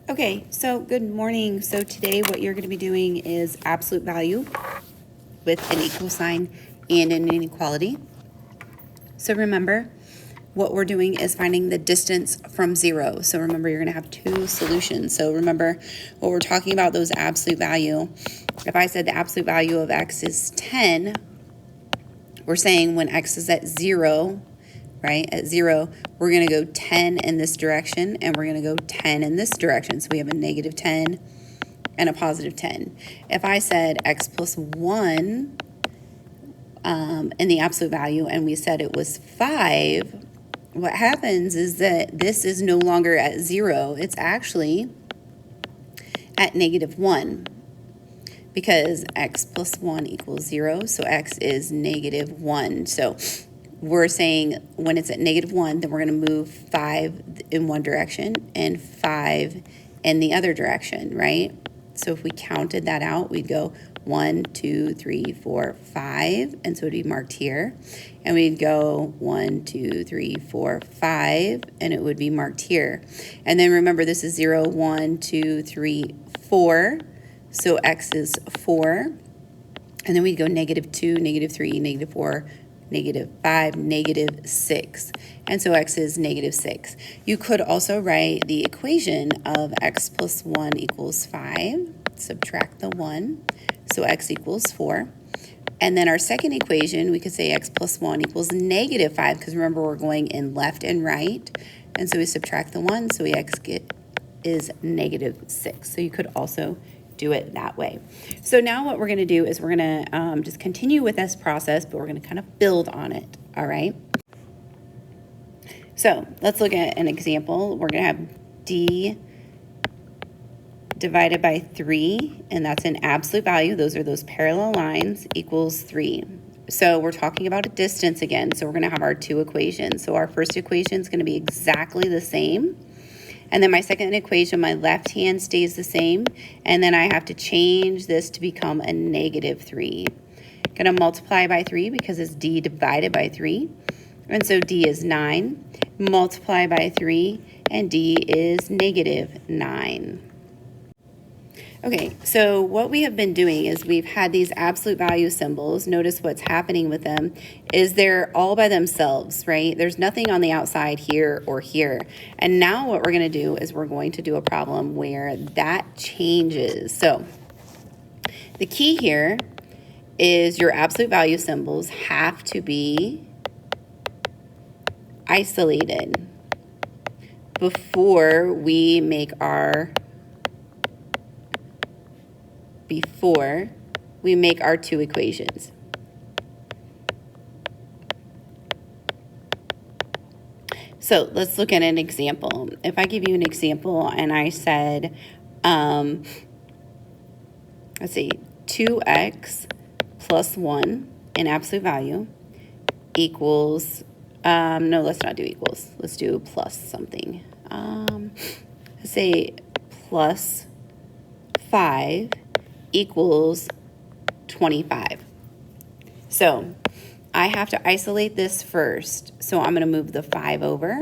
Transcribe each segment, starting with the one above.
Okay, so good morning. So today what you're going to be doing is absolute value with an equal sign and an inequality. So remember, what we're doing is finding the distance from zero. So remember, you're going to have two solutions. So remember, what we're talking about, those absolute value. If I said the absolute value of x is 10, we're saying when x is at 0, right, at 0, we're going to go 10 in this direction, and we're going to go 10 in this direction. So we have a negative 10 and a positive 10. If I said x plus 1 in the absolute value, and we said it was 5, what happens is that this is no longer at 0. It's actually at negative 1. Because x plus 1 equals 0, so x is negative 1. So we're saying when it's at negative 1, then we're going to move 5 in one direction and 5 in the other direction, right? So if we counted that out, we'd go 1, 2, 3, 4, 5, and so it'd be marked here. And we'd go 1, 2, 3, 4, 5, and it would be marked here. And then remember, this is 0, 1, 2, 3, 4. So x is 4, and then we go negative 2, negative 3, negative 4, negative 5, negative 6. And so x is negative 6. You could also write the equation of x plus 1 equals 5, subtract the 1, so x equals 4. And then our second equation, we could say x plus 1 equals negative 5, because remember, we're going in left and right. And so we subtract the 1, so x is negative 6. So you could also do it that way. So now what we're going to do is we're going to just continue with this process, but we're going to kind of build on it, all right? So let's look at an example. We're going to have d divided by 3, and that's an absolute value. Those are those parallel lines, equals 3. So we're talking about a distance again, so we're going to have our two equations. So our first equation is going to be exactly the same. And then my second equation, my left hand stays the same. And then I have to change this to become a negative 3. Going to multiply by 3 because it's d divided by 3. And so d is 9. Multiply by 3, and d is negative 9. Okay, so what we have been doing is we've had these absolute value symbols. Notice what's happening with them is they're all by themselves, right? There's nothing on the outside here or here. And now what we're going to do is we're going to do a problem where that changes. So the key here is your absolute value symbols have to be isolated before we make our two equations. So let's look at an example. If I give you an example and I said, let's see, 2x plus 1 in absolute value equals, no, let's not do equals. Let's do plus something. Let's say plus 5 equals 25. So I have to isolate this first. So I'm going to move the 5 over.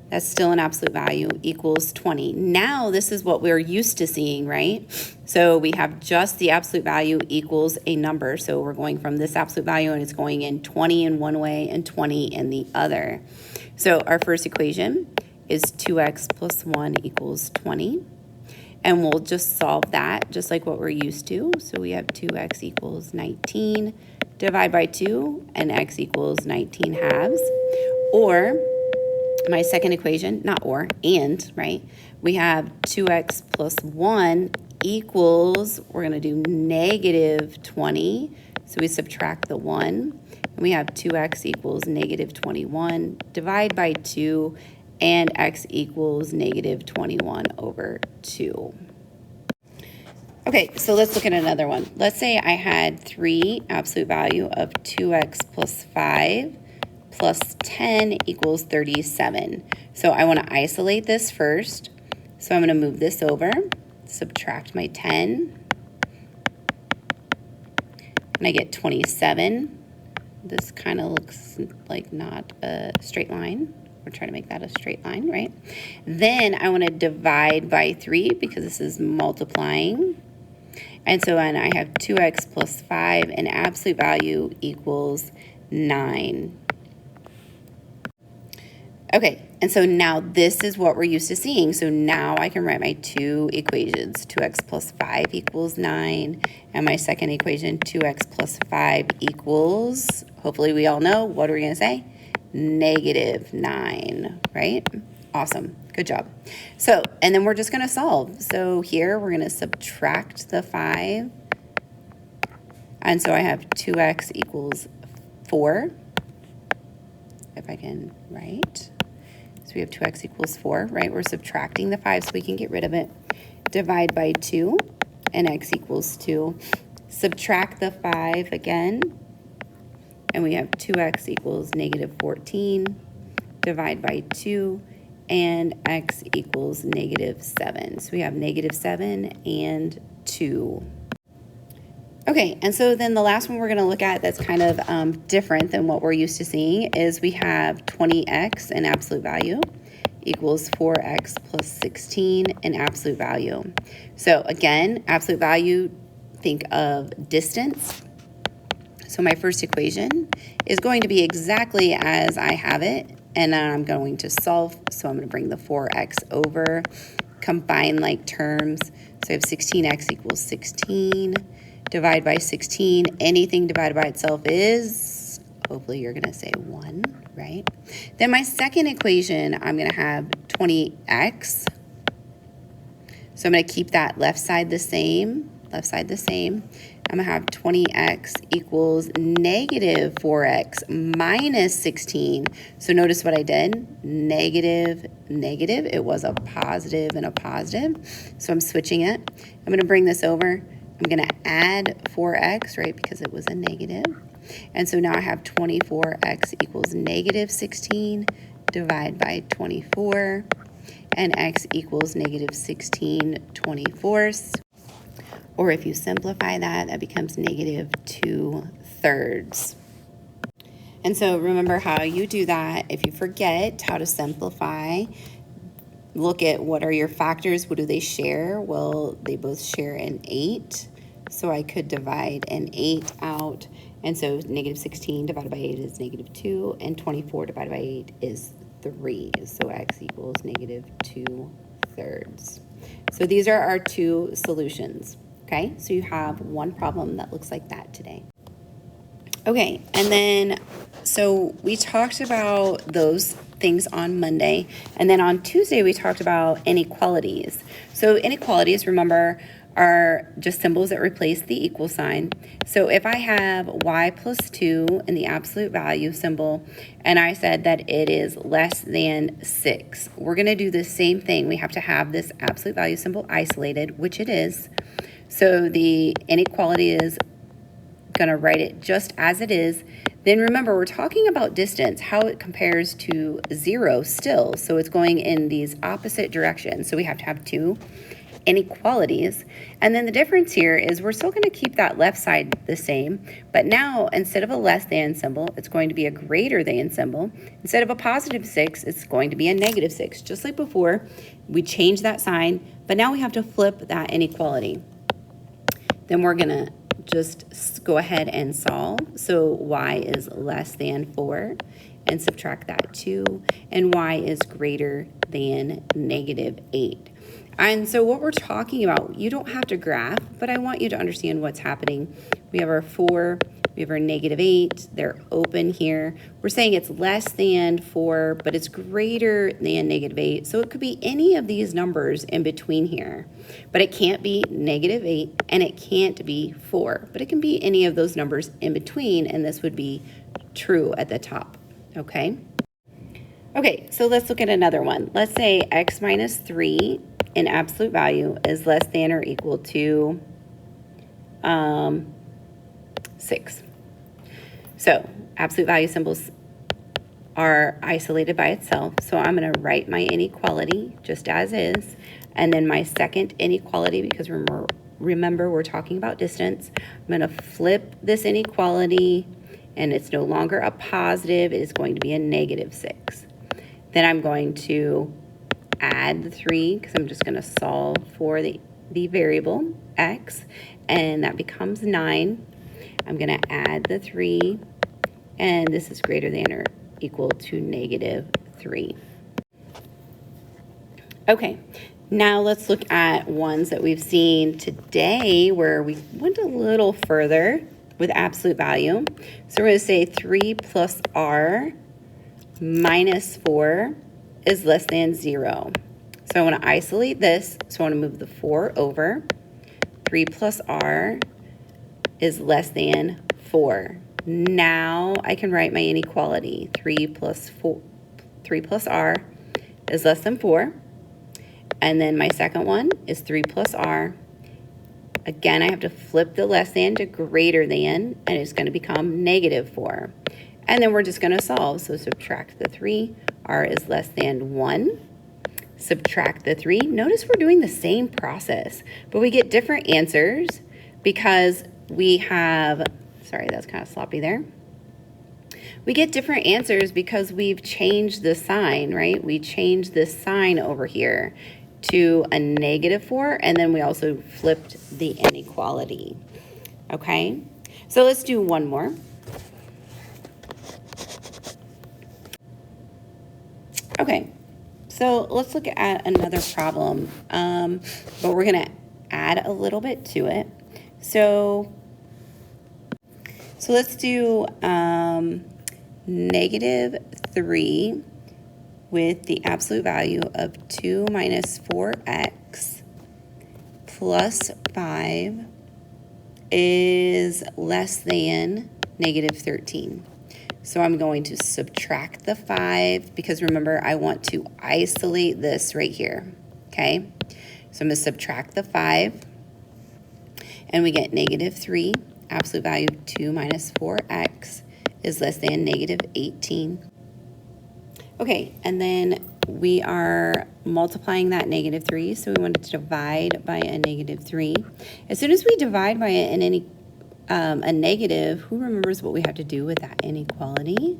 That's still an absolute value, equals 20. Now this is what we're used to seeing, right? So we have just the absolute value equals a number. So we're going from this absolute value and it's going in 20 in one way and 20 in the other. So our first equation is 2x plus 1 equals 20. And we'll just solve that just like what we're used to. So we have 2x equals 19, divide by 2, and x equals 19 halves. Or my second equation, not or, and, right? We have 2x plus 1 equals, we're going to do negative 20. So we subtract the 1. And we have 2x equals negative 21, divide by 2, and x equals negative 21 over 2. Okay, so let's look at another one. Let's say I had 3 absolute value of 2x plus 5 plus 10 equals 37. So I want to isolate this first. So I'm going to move this over, subtract my 10, and I get 27. This kind of looks like not a straight line. We're trying to make that a straight line, right? Then I want to divide by 3 because this is multiplying. And so then I have 2x plus 5, and absolute value equals 9. Okay, and so now this is what we're used to seeing. So now I can write my two equations. 2x plus 5 equals 9. And my second equation, 2x plus 5 equals, hopefully we all know, what are we going to say? -9, right? Awesome. Good job. So, and then we're just going to solve. So here we're going to subtract the 5. And so I have 2x equals 4. If I can write. So we have 2x equals 4, right? We're subtracting the 5 so we can get rid of it. Divide by 2, and x equals 2. Subtract the 5 again, and we have 2x equals -14. Divide by 2, and x equals -7. So we have -7 and 2. Okay, and so then the last one we're going to look at that's kind of different than what we're used to seeing is we have 20x in absolute value equals 4x plus 16 in absolute value. So again, absolute value, think of distance. So my first equation is going to be exactly as I have it, and then I'm going to solve. So I'm going to bring the 4x over, combine like terms. So I have 16x equals 16. Divide by 16, anything divided by itself is, hopefully you're going to say 1, right? Then my second equation, I'm going to have 20x. So I'm going to keep that left side the same, I'm going to have 20x equals -4x minus 16. So notice what I did, negative, it was a positive and a positive. So I'm switching it. I'm going to bring this over. I'm going to add 4x, right, because it was a negative. And so now I have 24x equals -16, divide by 24, and x equals -16 24ths. Or if you simplify that, that becomes -2/3. And so remember how you do that. If you forget how to simplify, look at what are your factors, what do they share? Well, they both share an 8. So I could divide an 8 out. And so -16 divided by 8 is -2, and 24 divided by 8 is 3. So x equals -2/3. So these are our two solutions, okay? So you have one problem that looks like that today. Okay, and then, so we talked about those things on Monday, and then on Tuesday we talked about inequalities. So inequalities, remember, are just symbols that replace the equal sign. So if I have y plus 2 in the absolute value symbol, and I said that it is less than 6, we're going to do the same thing. We have to have this absolute value symbol isolated, which it is. So the inequality is going to write it just as it is. Then remember, we're talking about distance, how it compares to 0 still. So it's going in these opposite directions. So we have to have two inequalities. And then the difference here is we're still going to keep that left side the same, but now instead of a less than symbol, it's going to be a greater than symbol. Instead of a +6, it's going to be a -6. Just like before, we changed that sign, but now we have to flip that inequality. Then we're going to just go ahead and solve. So y is less than 4, and subtract that 2, and y is greater than -8. And so what we're talking about, you don't have to graph, but I want you to understand what's happening. We have our 4, we have our -8, they're open here. We're saying it's less than 4, but it's greater than -8. So it could be any of these numbers in between here, but it can't be -8 and it can't be 4, but it can be any of those numbers in between, and this would be true at the top, okay? Okay, so let's look at another one. Let's say x minus 3 in absolute value is less than or equal to 6. So absolute value symbols are isolated by itself. So I'm going to write my inequality just as is. And then my second inequality, because remember we're talking about distance, I'm going to flip this inequality, and it's no longer a positive. It is going to be a -6. Then I'm going to add the 3 because I'm just going to solve for the variable x, and that becomes 9. I'm going to add the 3, and this is greater than or equal to -3. Okay, now let's look at ones that we've seen today where we went a little further with absolute value. So we're going to say 3 plus r minus 4 is less than 0. So I want to isolate this. So I want to move the 4 over. 3 plus r is less than 4. Now I can write my inequality. 3 plus r is less than 4. And then my second one is 3 plus r. Again, I have to flip the less than to greater than, and it's going to become -4. And then we're just going to solve. So subtract the 3, r is less than 1. Subtract the 3. Notice we're doing the same process, but we get different answers because we have, sorry, that's kind of sloppy there. We get different answers because we've changed the sign, right? We changed this sign over here to a -4, and then we also flipped the inequality, okay? So let's do one more. Okay, so let's look at another problem, but we're gonna add a little bit to it. So let's do -3 with the absolute value of 2 minus 4x plus 5 is less than -13. So I'm going to subtract the 5 because remember, I want to isolate this right here, okay? So I'm going to subtract the 5 and we get -3. Absolute value of 2 minus 4x is less than -18. Okay, and then we are multiplying that -3, so we want to divide by a -3. As soon as we divide by a negative, who remembers what we have to do with that inequality?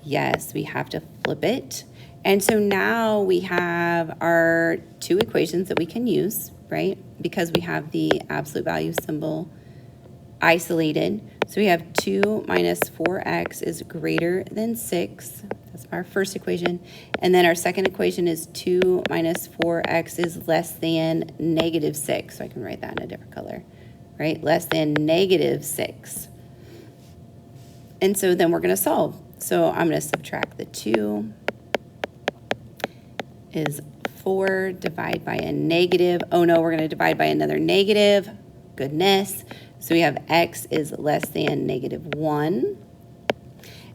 Yes, we have to flip it. And so now we have our 2 equations that we can use, right? Because we have the absolute value symbol isolated. So we have 2 minus 4x is greater than 6. That's our first equation. And then our second equation is 2 minus 4x is less than -6. So I can write that in a different color, right? Less than -6. And so then we're going to solve. So I'm going to subtract the 2 is 4, divide by a negative. Oh no, we're going to divide by another negative. Goodness. So we have x is less than -1.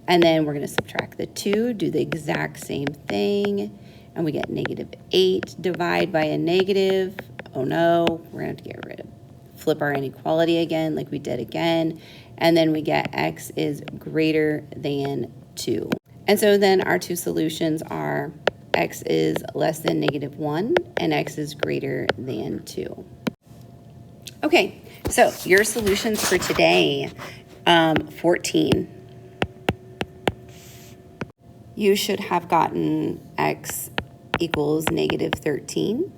And then we're going to subtract the 2, do the exact same thing, and we get -8. Divide by a negative. Oh no, we're going to have to get rid of, flip our inequality again like we did again. And then we get x is greater than 2. And so then our 2 solutions are x is less than -1 and x is greater than 2. Okay, so your solutions for today, 14. You should have gotten x equals -13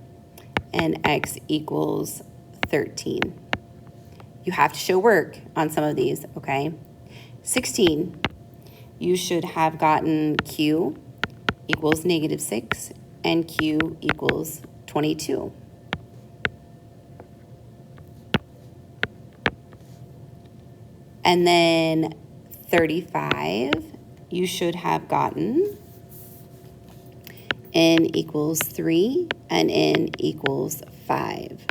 and x equals 13. You have to show work on some of these, okay? 16, you should have gotten q equals -6 and q equals 22. And then 35, you should have gotten n equals 3 and n equals 5.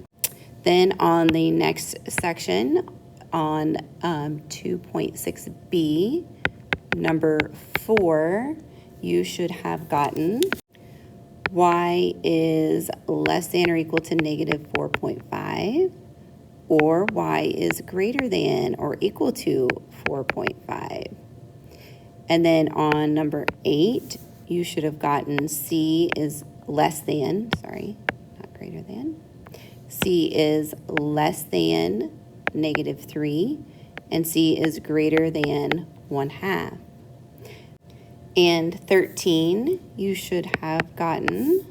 Then on the next section, on 2.6b, number 4, you should have gotten y is less than or equal to -4.5, or y is greater than or equal to 4.5. And then on number 8, you should have gotten c is less than, sorry, not greater than. C is less than -3, and c is greater than 1/2. And 13, you should have gotten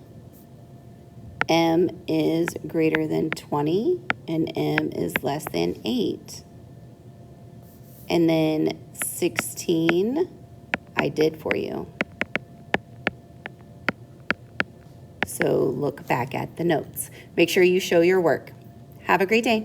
m is greater than 20 and m is less than 8. And then 16, I did for you. So look back at the notes. Make sure you show your work. Have a great day.